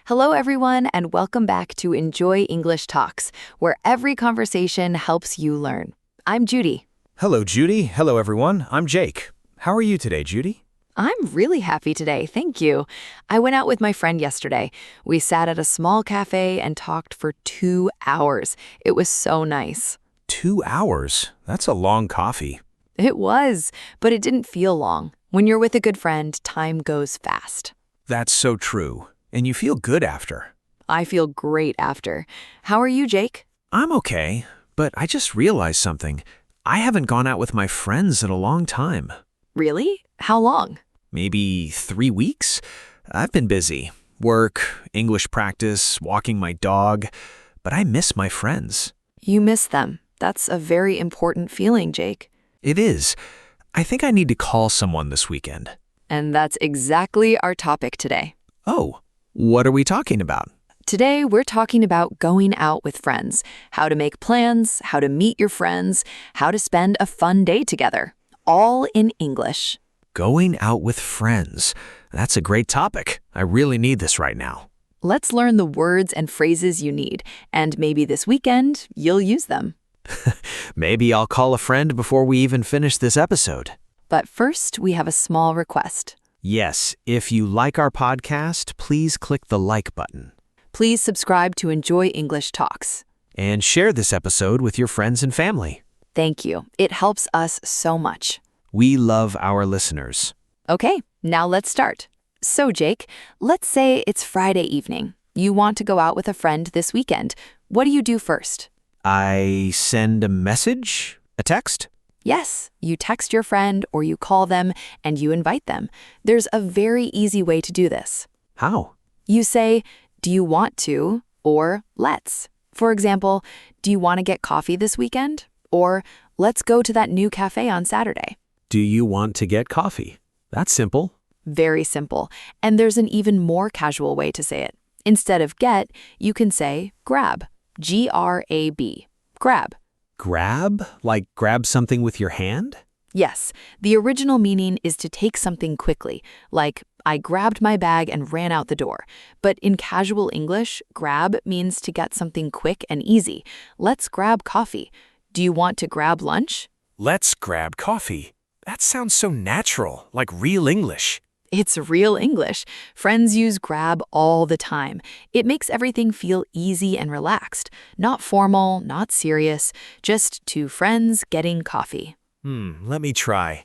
Hello, everyone, and welcome back to Enjoy English Talks, where every conversation helps you learn. I'm Judy. Hello, Judy. Hello, everyone. I'm Jake. How are you today, Judy? I'm really happy today, thank you. I went out with my friend yesterday. We sat at a small cafe and talked for 2 hours. It was so nice. 2 hours? That's a long coffee. It was, but it didn't feel long. When you're with a good friend, time goes fast. That's so true. And you feel good after. I feel great after. How are you, Jake? I'm okay, but I just realized something. I haven't gone out with my friends in a long time. Really? How long? Maybe 3 weeks? I've been busy. Work, English practice, walking my dog. But I miss my friends. You miss them. That's a very important feeling, Jake. It is. I think I need to call someone this weekend. And that's exactly our topic today. Oh, what are we talking about? Today, we're talking about going out with friends, how to make plans, how to meet your friends, how to spend a fun day together, all in English. Going out with friends. That's a great topic. I really need this right now. Let's learn the words and phrases you need, and maybe this weekend, you'll use them. Maybe I'll call a friend before we even finish this episode. But first, we have a small request. Yes, if you like our podcast, please click the like button. Please subscribe to Enjoy English Talks. And share this episode with your friends and family. Thank you. It helps us so much. We love our listeners. Okay, now let's start. So, Jake, let's say it's Friday evening. You want to go out with a friend this weekend. What do you do first? I send a message? A text? Yes, you text your friend or you call them and you invite them. There's a very easy way to do this. How? You say, "Do you want to?" or "Let's." For example, "Do you want to get coffee this weekend?" or "Let's go to that new cafe on Saturday." Do you want to get coffee? That's simple. Very simple. And there's an even more casual way to say it. Instead of get, you can say grab. G-R-A-B. Grab. Grab? Like grab something with your hand? Yes, the original meaning is to take something quickly, like I grabbed my bag and ran out the door. But in casual English, grab means to get something quick and easy. Let's grab coffee. Do you want to grab lunch? Let's grab coffee. That sounds so natural, like real English. It's real English. Friends use grab all the time. It makes everything feel easy and relaxed. Not formal, not serious, just two friends getting coffee. Let me try.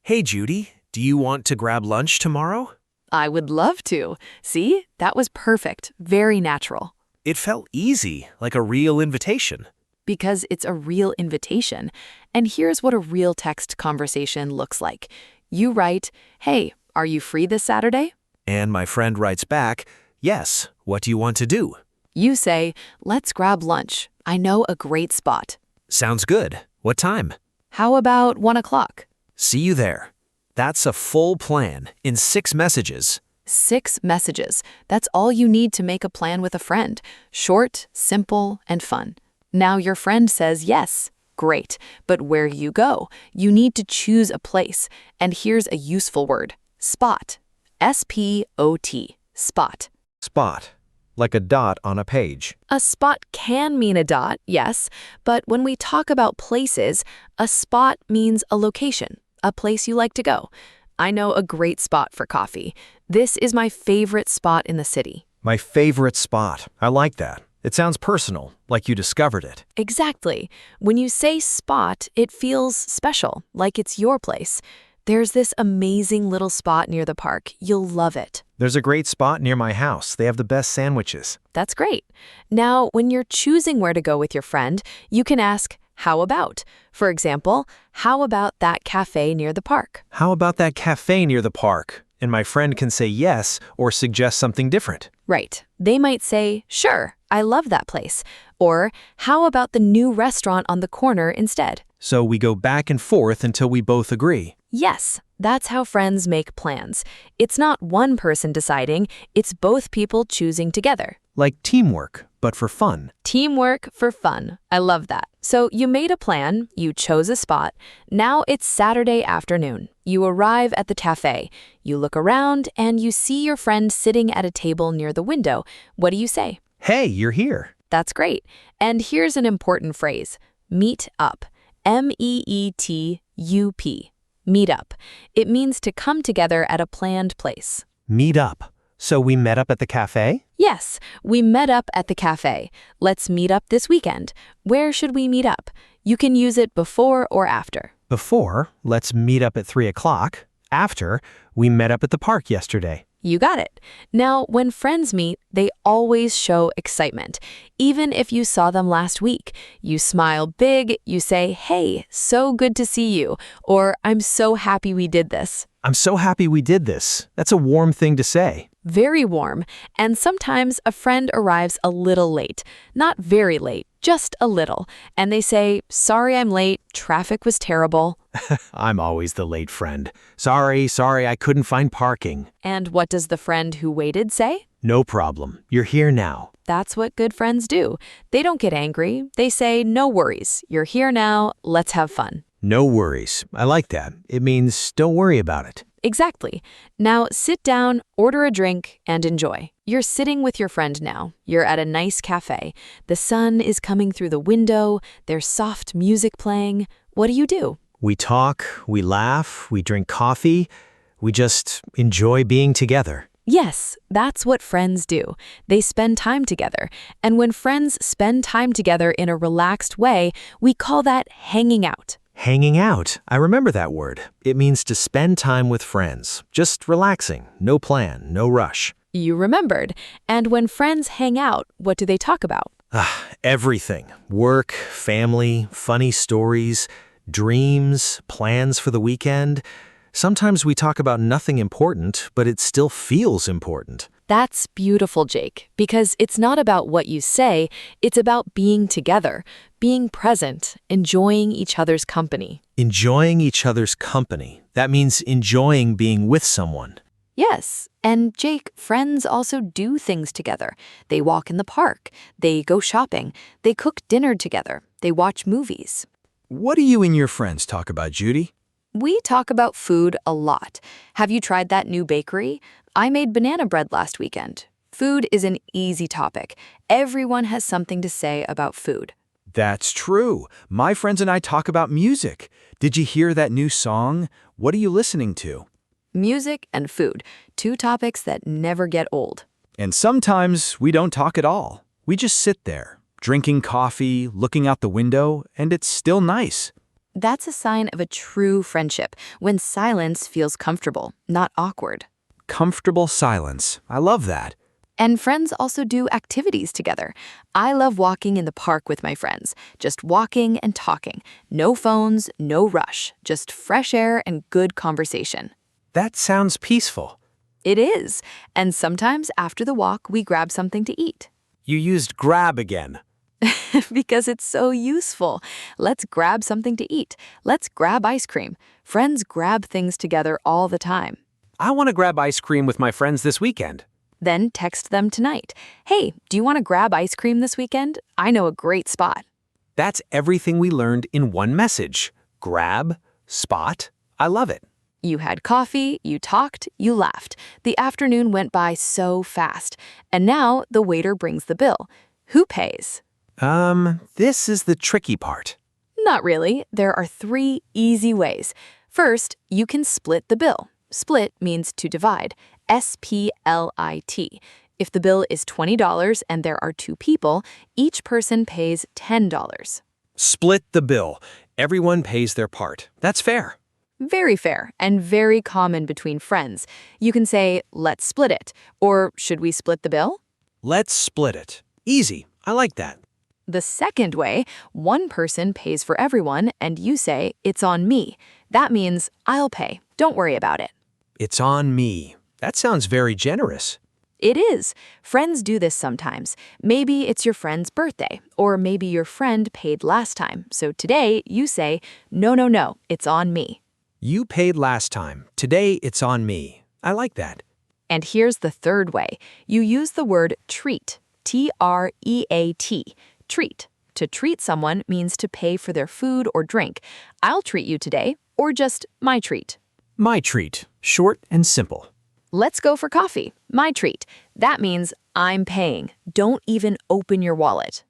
Hey, Judy, do you want to grab lunch tomorrow? I would love to. See, that was perfect. Very natural. It felt easy, like a real invitation. Because it's a real invitation. And here's what a real text conversation looks like. You write, "Hey, are you free this Saturday?" And my friend writes back, "Yes, what do you want to do?" You say, "Let's grab lunch. I know a great spot." Sounds good. What time? How about 1 o'clock? See you there. That's a full plan in 6 messages. 6 messages. That's all you need to make a plan with a friend. Short, simple, and fun. Now your friend says yes. Great. But where you go, you need to choose a place. And here's a useful word. Spot. S-P-O-T. Spot. Spot. Like a dot on a page. A spot can mean a dot, yes, but when we talk about places, a spot means a location, a place you like to go. I know a great spot for coffee. This is my favorite spot in the city. My favorite spot. I like that. It sounds personal, like you discovered it. Exactly. When you say spot, it feels special, like it's your place. There's this amazing little spot near the park. You'll love it. There's a great spot near my house. They have the best sandwiches. That's great. Now, when you're choosing where to go with your friend, you can ask, "How about?" For example, "How about that cafe near the park?" How about that cafe near the park? And my friend can say yes or suggest something different. Right. They might say, "Sure, I love that place." Or, "How about the new restaurant on the corner instead?" So we go back and forth until we both agree. Yes, that's how friends make plans. It's not one person deciding, it's both people choosing together. Like teamwork, but for fun. Teamwork for fun. I love that. So you made a plan, you chose a spot. Now it's Saturday afternoon. You arrive at the cafe. You look around and you see your friend sitting at a table near the window. What do you say? Hey, you're here. That's great. And here's an important phrase. Meet up. MEETUP. Meet up. It means to come together at a planned place. Meet up. So we met up at the cafe? Yes, we met up at the cafe. Let's meet up this weekend. Where should we meet up? You can use it before or after. Before, let's meet up at 3 o'clock. After, we met up at the park yesterday. You got it. Now, when friends meet, they always show excitement. Even if you saw them last week, you smile big, you say, "Hey, so good to see you," or "I'm so happy we did this." I'm so happy we did this. That's a warm thing to say. Very warm. And sometimes a friend arrives a little late. Not very late, just a little. And they say, "Sorry I'm late, traffic was terrible." I'm always the late friend. Sorry, I couldn't find parking. And what does the friend who waited say? No problem. You're here now. That's what good friends do. They don't get angry. They say, "No worries. You're here now. Let's have fun." No worries. I like that. It means don't worry about it. Exactly. Now sit down, order a drink, and enjoy. You're sitting with your friend now. You're at a nice cafe. The sun is coming through the window. There's soft music playing. What do? We talk, we laugh, we drink coffee. We just enjoy being together. Yes, that's what friends do. They spend time together. And when friends spend time together in a relaxed way, we call that hanging out. Hanging out. I remember that word. It means to spend time with friends. Just relaxing. No plan, no rush. You remembered. And when friends hang out, what do they talk about? Everything. Work, family, funny stories, dreams, plans for the weekend. Sometimes we talk about nothing important, but it still feels important. That's beautiful, Jake, because it's not about what you say, it's about being together, being present, enjoying each other's company. Enjoying each other's company. That means enjoying being with someone. Yes, and Jake, friends also do things together. They walk in the park, they go shopping, they cook dinner together, they watch movies. What do you and your friends talk about, Judy? We talk about food a lot. Have you tried that new bakery? I made banana bread last weekend. Food is an easy topic. Everyone has something to say about food. That's true. My friends and I talk about music. Did you hear that new song? What are you listening to? Music and food, two topics that never get old. And sometimes we don't talk at all. We just sit there, drinking coffee, looking out the window, and it's still nice. That's a sign of a true friendship, when silence feels comfortable, not awkward. Comfortable silence. I love that. And friends also do activities together. I love walking in the park with my friends, just walking and talking. No phones, no rush, just fresh air and good conversation. That sounds peaceful. It is. And sometimes after the walk, we grab something to eat. You used grab again. Because it's so useful. Let's grab something to eat. Let's grab ice cream. Friends grab things together all the time. I want to grab ice cream with my friends this weekend. Then text them tonight. "Hey, do you want to grab ice cream this weekend? I know a great spot." That's everything we learned in one message. Grab, spot. I love it. You had coffee, you talked, you laughed. The afternoon went by so fast. And now the waiter brings the bill. Who pays? This is the tricky part. Not really. There are 3 easy ways. First, you can split the bill. Split means to divide. SPLIT. If the bill is $20 and there are 2 people, each person pays $10. Split the bill. Everyone pays their part. That's fair. Very fair and very common between friends. You can say, "Let's split it," or "Should we split the bill?" Let's split it. Easy. I like that. The second way, one person pays for everyone and you say, "It's on me." That means, "I'll pay. Don't worry about it." It's on me. That sounds very generous. It is. Friends do this sometimes. Maybe it's your friend's birthday, or maybe your friend paid last time. So today you say, No, it's on me." You paid last time. Today it's on me. I like that. And here's the third way. You use the word treat. TREAT. Treat. To treat someone means to pay for their food or drink. "I'll treat you today," or just "my treat." My treat. Short and simple. Let's go for coffee. My treat. That means I'm paying. Don't even open your wallet.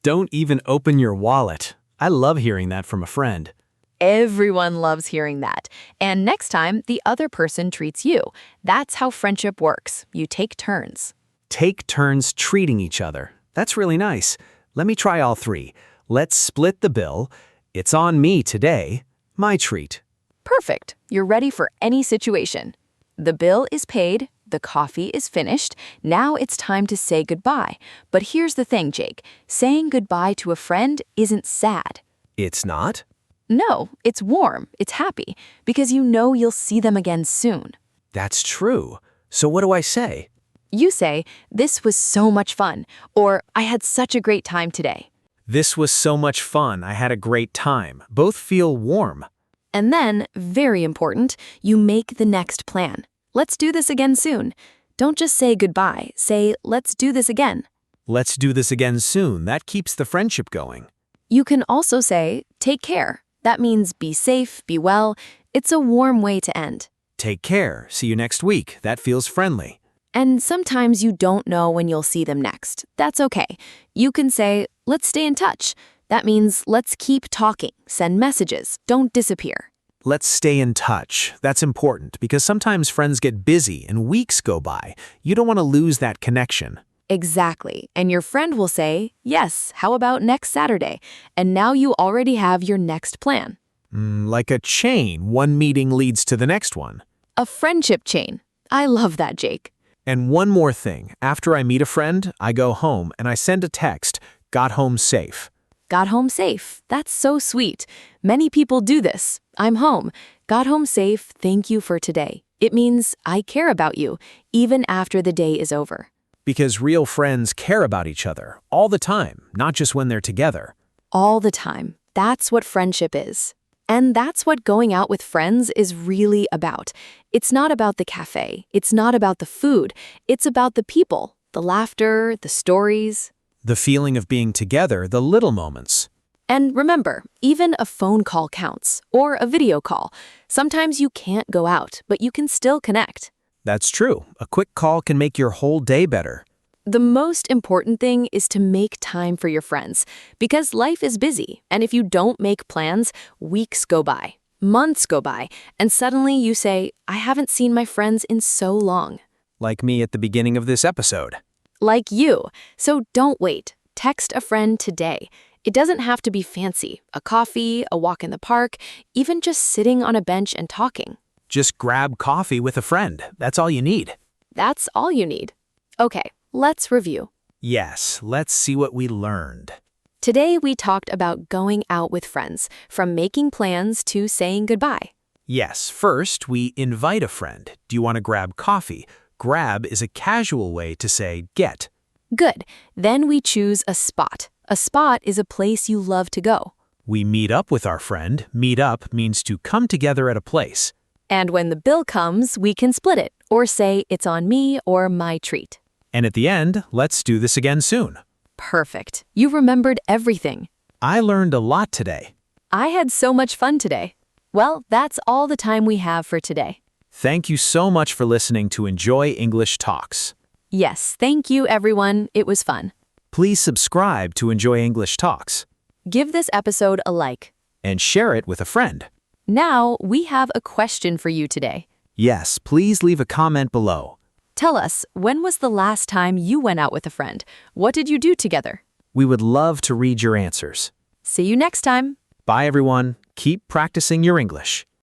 Don't even open your wallet. I love hearing that from a friend. Everyone loves hearing that. And next time, the other person treats you. That's how friendship works. You take turns. Take turns treating each other. That's really nice. Let me try all three. Let's split the bill. It's on me today. My treat. Perfect. You're ready for any situation. The bill is paid. The coffee is finished. Now it's time to say goodbye. But here's the thing, Jake. Saying goodbye to a friend isn't sad. It's not? No, it's warm. It's happy. Because you know you'll see them again soon. That's true. So what do I say? You say, "This was so much fun," or "I had such a great time today." This was so much fun. I had a great time. Both feel warm. And then, very important, you make the next plan. Let's do this again soon. Don't just say goodbye. Say, let's do this again. Let's do this again soon. That keeps the friendship going. You can also say, take care. That means be safe, be well. It's a warm way to end. Take care. See you next week. That feels friendly. And sometimes you don't know when you'll see them next. That's okay. You can say, let's stay in touch. That means let's keep talking, send messages, don't disappear. Let's stay in touch. That's important because sometimes friends get busy and weeks go by. You don't want to lose that connection. Exactly. And your friend will say, yes, how about next Saturday? And now you already have your next plan. Like a chain, one meeting leads to the next one. A friendship chain. I love that, Jake. And one more thing. After I meet a friend, I go home and I send a text, got home safe. Got home safe. That's so sweet. Many people do this. I'm home. Got home safe. Thank you for today. It means I care about you, even after the day is over. Because real friends care about each other all the time, not just when they're together. All the time. That's what friendship is. And that's what going out with friends is really about. It's not about the cafe. It's not about the food. It's about the people, the laughter, the stories. The feeling of being together, the little moments. And remember, even a phone call counts, or a video call. Sometimes you can't go out, but you can still connect. That's true. A quick call can make your whole day better. The most important thing is to make time for your friends, because life is busy, and if you don't make plans, weeks go by, months go by, and suddenly you say, I haven't seen my friends in so long. Like me at the beginning of this episode. Like you. So don't wait. Text a friend today. It doesn't have to be fancy. A coffee, a walk in the park, even just sitting on a bench and talking. Just grab coffee with a friend. That's all you need. That's all you need. Okay, let's review. Yes, let's see what we learned. Today we talked about going out with friends, from making plans to saying goodbye. Yes, first we invite a friend. Do you want to grab coffee? Grab is a casual way to say get. Good. Then we choose a spot. A spot is a place you love to go. We meet up with our friend. Meet up means to come together at a place. And when the bill comes, we can split it, or say it's on me or my treat. And at the end, let's do this again soon. Perfect. You remembered everything. I learned a lot today. I had so much fun today. Well, that's all the time we have for today. Thank you so much for listening to Enjoy English Talks. Yes, thank you, everyone. It was fun. Please subscribe to Enjoy English Talks. Give this episode a like. And share it with a friend. Now, we have a question for you today. Yes, please leave a comment below. Tell us, when was the last time you went out with a friend? What did you do together? We would love to read your answers. See you next time. Bye, everyone. Keep practicing your English.